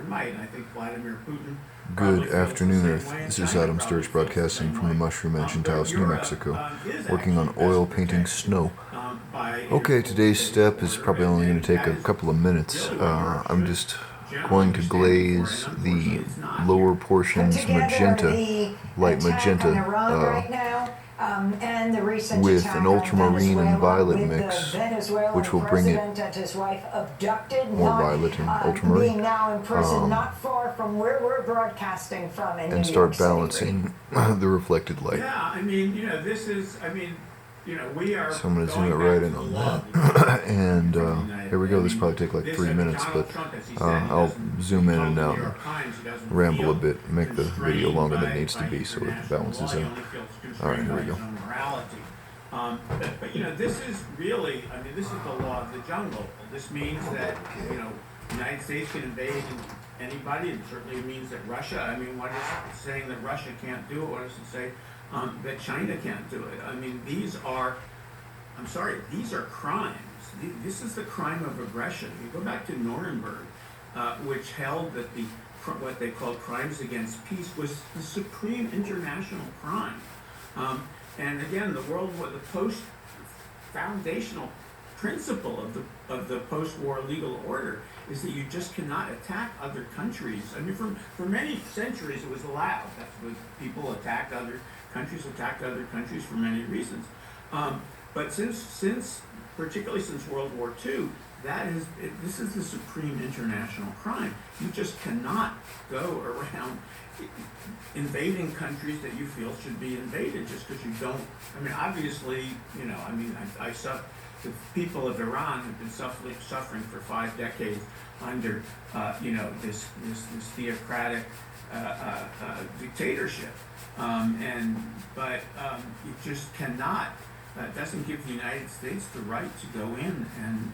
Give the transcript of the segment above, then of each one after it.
might. And I think Vladimir Putin. Good afternoon, Earth. This is Adam Sturch broadcasting from the Mushroom Mansion Taos, New Mexico, working on oil painting snow. Okay, today's step is probably only going to take a couple of minutes. I'm just going to glaze the lower portions magenta, light magenta, with an ultramarine and violet mix, which will bring it more violet and ultramarine, and start balancing the reflected light. Yeah, I mean, this is, we are. So I'm going to zoom it right in on that. And here we go. This will probably take like 3 minutes, but I'll zoom in and out and ramble a bit, make the video longer than it needs to be so it balances out. All right, here we go. But this is really, this is the law of the jungle. This means that, the United States can invade anybody. It certainly means that Russia, what is it saying that Russia can't do it? What does it say that China can't do it? These are crimes. This is the crime of aggression. You go back to Nuremberg, which held that what they called crimes against peace was the supreme international crime. And again, the post-foundational principle of the post-war legal order is that you just cannot attack other countries. For many centuries it was allowed. That's what people attacked other countries for many reasons. But particularly since World War II, this is the supreme international crime. You just cannot go around invading countries that you feel should be invaded just because you don't. Obviously, the people of Iran have been suffering for 5 decades under, this theocratic dictatorship, but you just cannot. That doesn't give the United States the right to go in and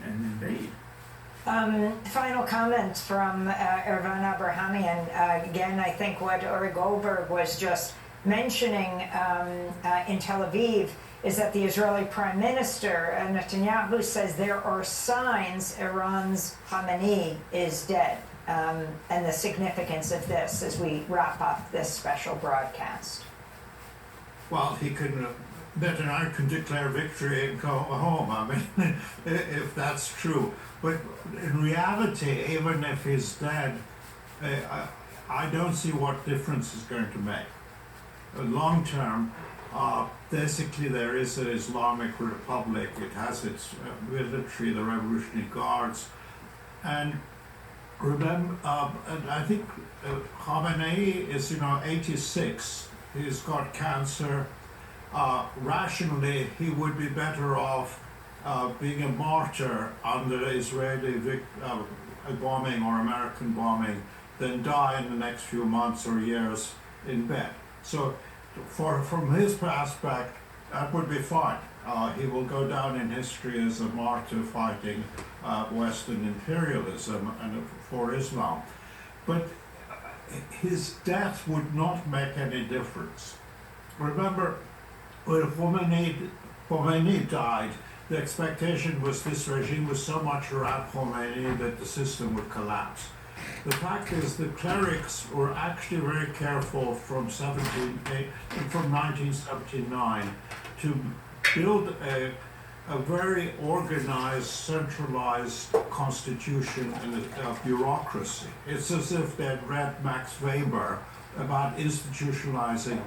invade. Final comments from Ervan Abrahamian. Again, I think what Uri Goldberg was just mentioning in Tel Aviv is that the Israeli Prime Minister Netanyahu says there are signs Iran's Khamenei is dead, and the significance of this as we wrap up this special broadcast. Well, Netanyahu can declare victory and go home, if that's true. But in reality, even if he's dead, I don't see what difference it's going to make. Long term, basically there is an Islamic Republic. It has its military, the Revolutionary Guards. And remember, and I think Khamenei is, 86. He's got cancer. Rationally, he would be better off being a martyr under Israeli bombing or American bombing than die in the next few months or years in bed. So from his aspect, that would be fine. He will go down in history as a martyr fighting Western imperialism and for Islam. But his death would not make any difference. Remember, when Khomeini died, the expectation was this regime was so much around Khomeini that the system would collapse. The fact is the clerics were actually very careful from 1979 to build a very organized, centralized constitution and a bureaucracy. It's as if they'd read Max Weber about institutionalizing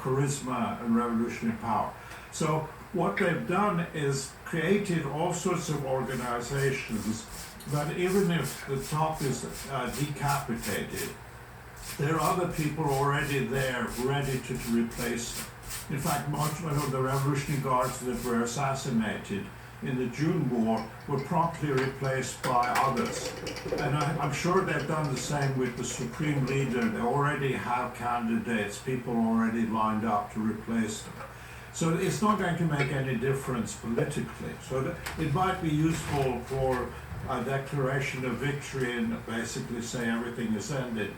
charisma and revolutionary power. So what they've done is created all sorts of organizations that even if the top is decapitated, there are other people already there ready to replace them. In fact, most of the Revolutionary Guards that were assassinated in the June War were promptly replaced by others. And I'm sure they've done the same with the Supreme Leader. They already have candidates, people already lined up to replace them. So it's not going to make any difference politically. So it might be useful for a declaration of victory and basically say everything is ended.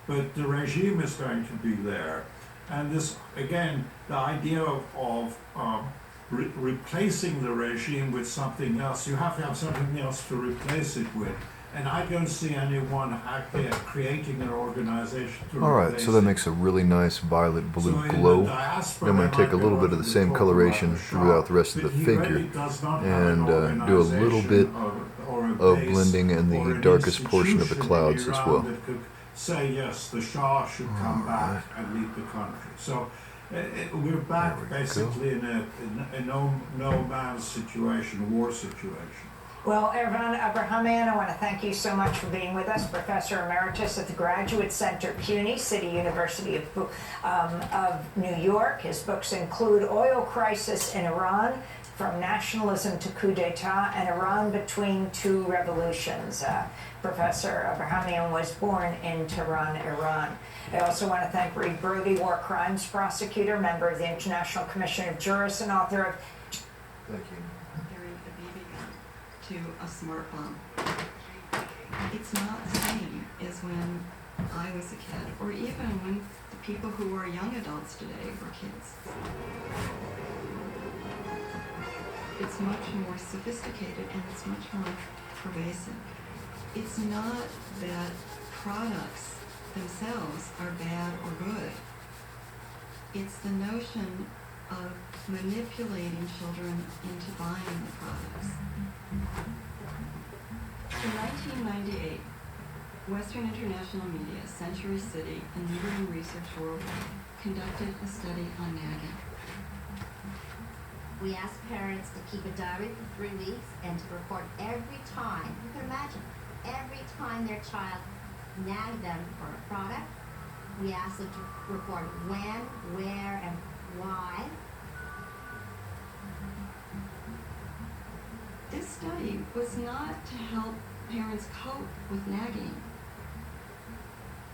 But the regime is going to be there. And this, again, the idea of replacing the regime with something else, you have to have something else to replace it with. And I don't see anyone out there creating an organization to Alright, so that makes a really nice violet blue glow. Then I'm going to take a little bit of the same coloration throughout the rest of the figure and do a little bit of blending in the darkest portion of the clouds as well. Say yes, the Shah should come back and lead the country. So we're back basically in a no man's situation, war situation. Well, Ervan Abrahamian, I want to thank you so much for being with us, Professor Emeritus at the Graduate Center, CUNY, City University of New York. His books include Oil Crisis in Iran, From Nationalism to Coup d'etat, and Iran Between Two Revolutions. Professor Abrahamian was born in Tehran, Iran. I also want to thank Reed Brody, war crimes prosecutor, member of the International Commission of Jurists, and author of... Thank you. To a smart bomb. It's not the same as when I was a kid, or even when the people who are young adults today were kids. It's much more sophisticated and it's much more pervasive. It's not that products themselves are bad or good. It's the notion of manipulating children into buying the products. In 1998, Western International Media, Century City, and Liberty Research Worldwide conducted a study on nagging. We asked parents to keep a diary for 3 weeks and to record every time, you can imagine, every time their child nagged them for a product. We asked them to record when, where, and why. This study was not to help parents cope with nagging.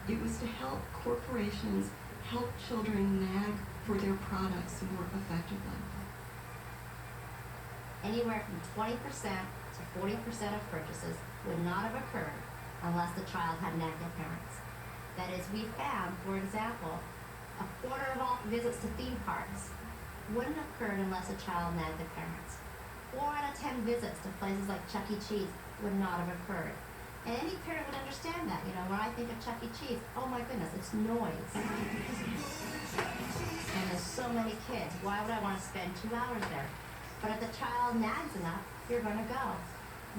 It was to help corporations help children nag for their products more effectively. Anywhere from 20% to 40% of purchases would not have occurred unless the child had nagged their parents. That is, we found, for example, a quarter of all visits to theme parks wouldn't have occurred unless a child nagged their parents. 4 out of 10 visits to places like Chuck E. Cheese would not have occurred. And any parent would understand that. You know, when I think of Chuck E. Cheese, oh my goodness, it's noise. And there's so many kids. Why would I want to spend 2 hours there? But if the child nags enough, you're going to go.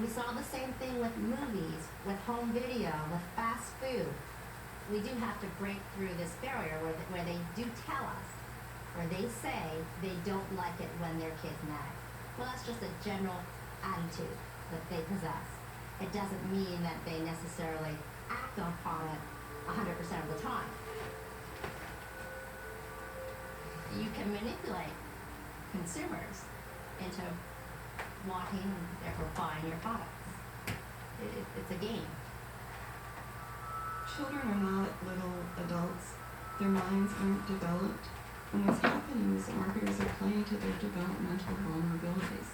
We saw the same thing with movies, with home video, with fast food. We do have to break through this barrier where they do tell us, or they say they don't like it when their kids nag. Well, that's just a general attitude that they possess. It doesn't mean that they necessarily act upon it 100% of the time. You can manipulate consumers into wanting and therefore buying your products. It's a game. Children are not little adults. Their minds aren't developed. And what's happening is marketers are playing to their developmental vulnerabilities.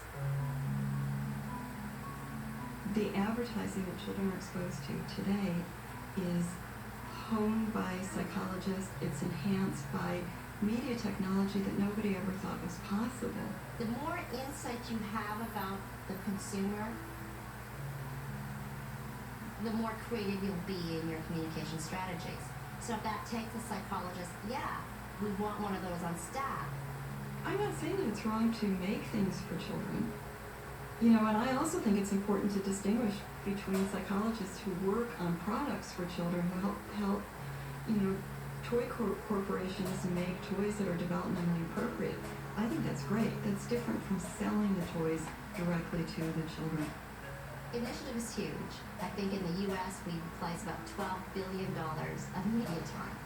The advertising that children are exposed to today is honed by psychologists. It's enhanced by media technology that nobody ever thought was possible. The more insight you have about the consumer, the more creative you'll be in your communication strategies. So if that takes a psychologist, yeah, we want one of those on staff. I'm not saying that it's wrong to make things for children. You know, and I also think it's important to distinguish between psychologists who work on products for children, who help toy corporations make toys that are developmentally appropriate. I think that's great. That's different from selling the toys directly to the children. Initiative is huge. I think in the U.S. we place about $12 billion of media time.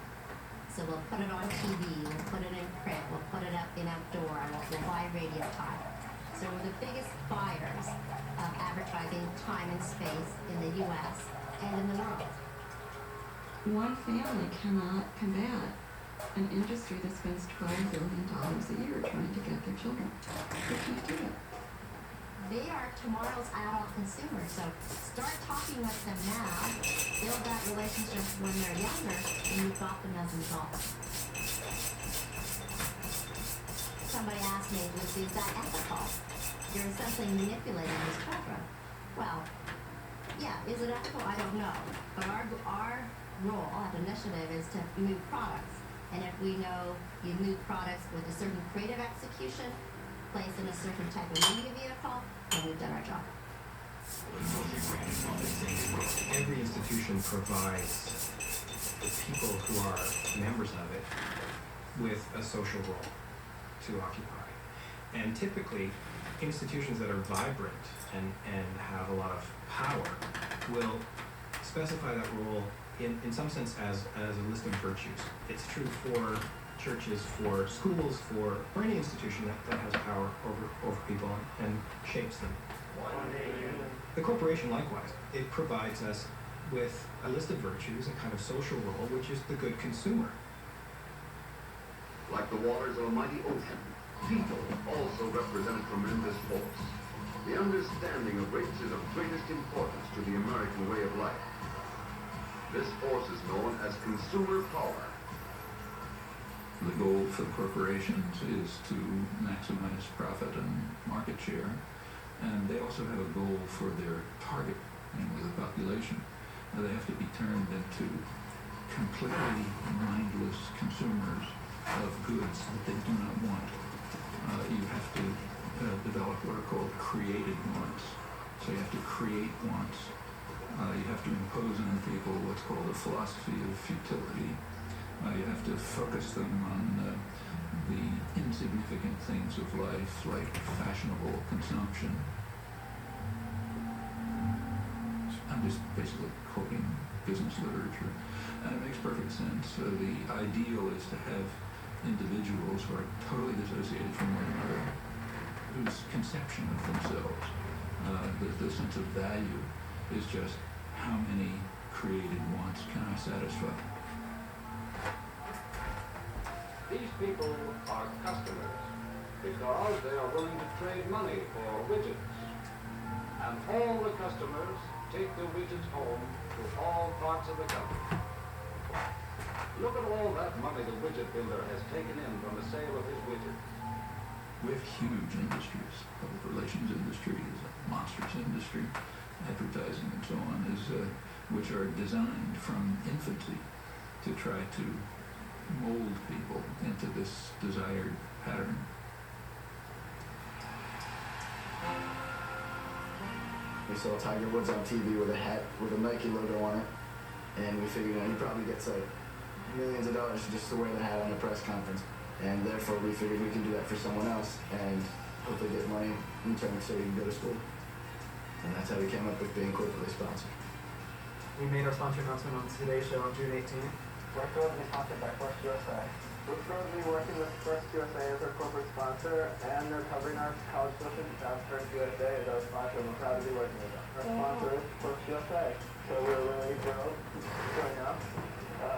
So we'll put it on TV, we'll put it in print, we'll put it up in outdoor, we'll buy radio time. So we're the biggest buyers of advertising time and space in the U.S. and in the world. One family cannot combat an industry that spends $12 billion a year trying to get their children. They can't do it. They are tomorrow's adult consumers, so start talking with them now, build that relationship when they're younger, and you've got them as adults. Somebody asked me, is that ethical? You're essentially manipulating these children. Well, Yeah, is it ethical? I don't know. But our role at the initiative is to move products. And if we know you move products with a certain creative execution, placed in a certain type of media vehicle, then we've done our job. Every institution provides the people who are members of it with a social role to occupy. And typically, institutions that are vibrant and have a lot of power will specify that role in some sense as a list of virtues. It's true for churches, for schools, for any institution that has power over people and shapes them. The corporation, likewise, it provides us with a list of virtues, a kind of social role, which is the good consumer. Like the waters of a mighty ocean, people also represent a tremendous force. The understanding of race is of greatest importance to the American way of life. This force is known as consumer power. The goal for corporations is to maximize profit and market share, and they also have a goal for their target, namely the population. They have to be turned into completely mindless consumers of goods that they do not want. You have to develop what are called created wants. So you have to create wants. You have to impose on people what's called a philosophy of futility. You have to focus them on the insignificant things of life, like fashionable consumption. I'm just basically quoting business literature, and it makes perfect sense. The ideal is to have individuals who are totally dissociated from one another, whose conception of themselves, the sense of value, is just how many created wants can I satisfy. These people are customers because they are willing to trade money for widgets. And all the customers take the widgets home to all parts of the country. Look at all that money the widget builder has taken in from the sale of his widgets. We have huge industries. Public relations industry is a monstrous industry. Advertising and so on is which are designed from infancy to try to mold people into this desired pattern. We saw Tiger Woods on TV with a hat with a Nike logo on it, and we figured, he probably gets like millions of dollars just to wear the hat on a press conference, and therefore we figured we can do that for someone else and hopefully get money in return so he can go to school. And that's how we came up with being corporately sponsored. We made our sponsor announcement on today's show on June 18th. We're thrilled to be sponsored by First USA. We're thrilled to be working with First USA as our corporate sponsor, and they're covering our college tuition. First USA is our sponsor, and we're proud to be working with them. Our sponsor is First USA, so we're really thrilled to announce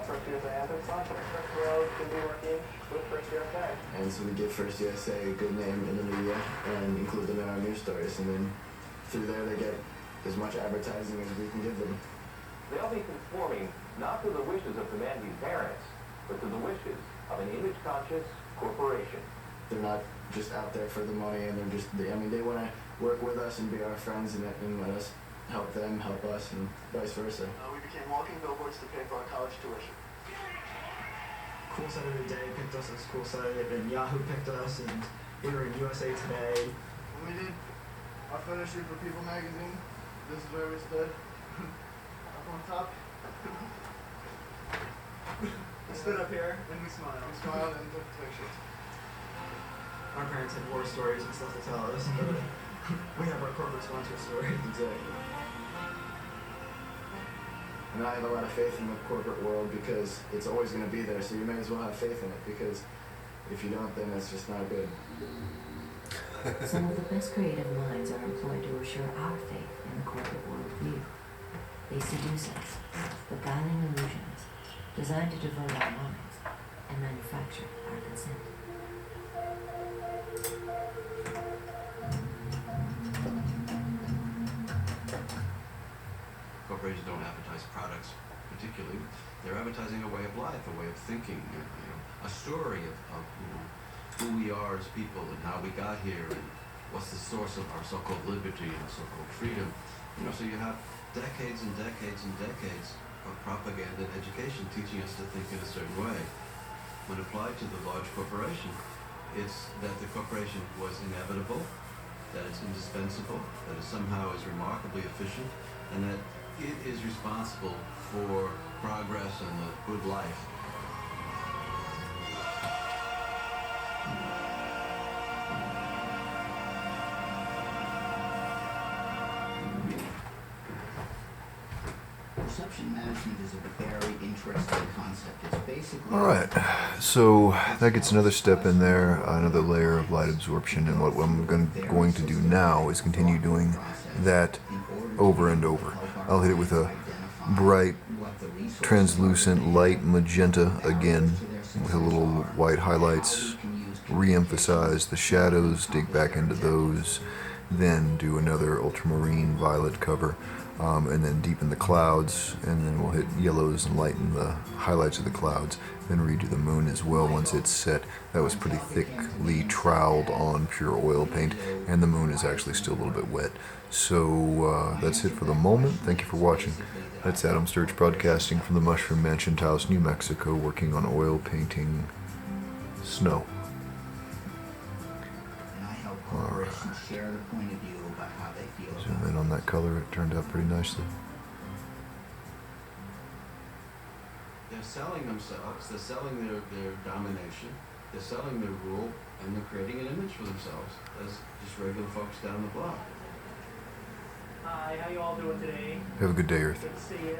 First USA as our sponsor. We're thrilled to be working with First USA. And so we give First USA a good name in the media and include them in our news stories, and then through there they get as much advertising as we can give them. They'll be conforming not to the wishes of demanding parents, but to the wishes of an image-conscious corporation. They're not just out there for the money, and they want to work with us and be our friends and let us help them, help us, and vice versa. We became walking billboards to pay for our college tuition. Cool Saturday Day picked us as Cool Saturday, and Yahoo picked us, and we were in USA Today. When we did our photo shoot for People magazine, this is where we stood. Up on top. We stood up here and we smiled. We smiled and took pictures. Our parents had war stories and stuff to tell us, but we have our corporate sponsor story. Exactly. And I have a lot of faith in the corporate world because it's always going to be there, so you may as well have faith in it, because if you don't, then it's just not good. Some of the best creative minds are employed to assure our faith in the corporate world view. They seduce us, beguiling illusions, designed to divert our minds and manufacture our consent. Corporations don't advertise products particularly. They're advertising a way of life, a way of thinking, a story of who we are as people and how we got here and what's the source of our so-called liberty and so-called freedom. So you have decades and decades and decades of propaganda and education teaching us to think in a certain way. When applied to the large corporation, it's that the corporation was inevitable, that it's indispensable, that it somehow is remarkably efficient, and that it is responsible for progress and the good life. Perception management is a very interesting concept. It's basically... Alright, so that gets another step in there, another layer of light absorption, and what I'm going to do now is continue doing that over and over. I'll hit it with a bright, translucent, light magenta again, with a little white highlights, re-emphasize the shadows, dig back into those, then do another ultramarine violet cover, and then deepen the clouds, and then we'll hit yellows and lighten the highlights of the clouds, then redo the moon as well once it's set. That was pretty thickly troweled on pure oil paint, and the moon is actually still a little bit wet. So that's it for the moment. Thank you for watching. That's Adam Sturch broadcasting from the Mushroom Mansion Taos, New Mexico, working on oil painting snow. Alright. Share the point of view about how they feel. Zoom in on that color, it turned out pretty nicely. They're selling themselves, they're selling their domination, they're selling their rule, and they're creating an image for themselves as just regular folks down the block. Hi, how you all doing today? Have a good day, Earth. Good to see you.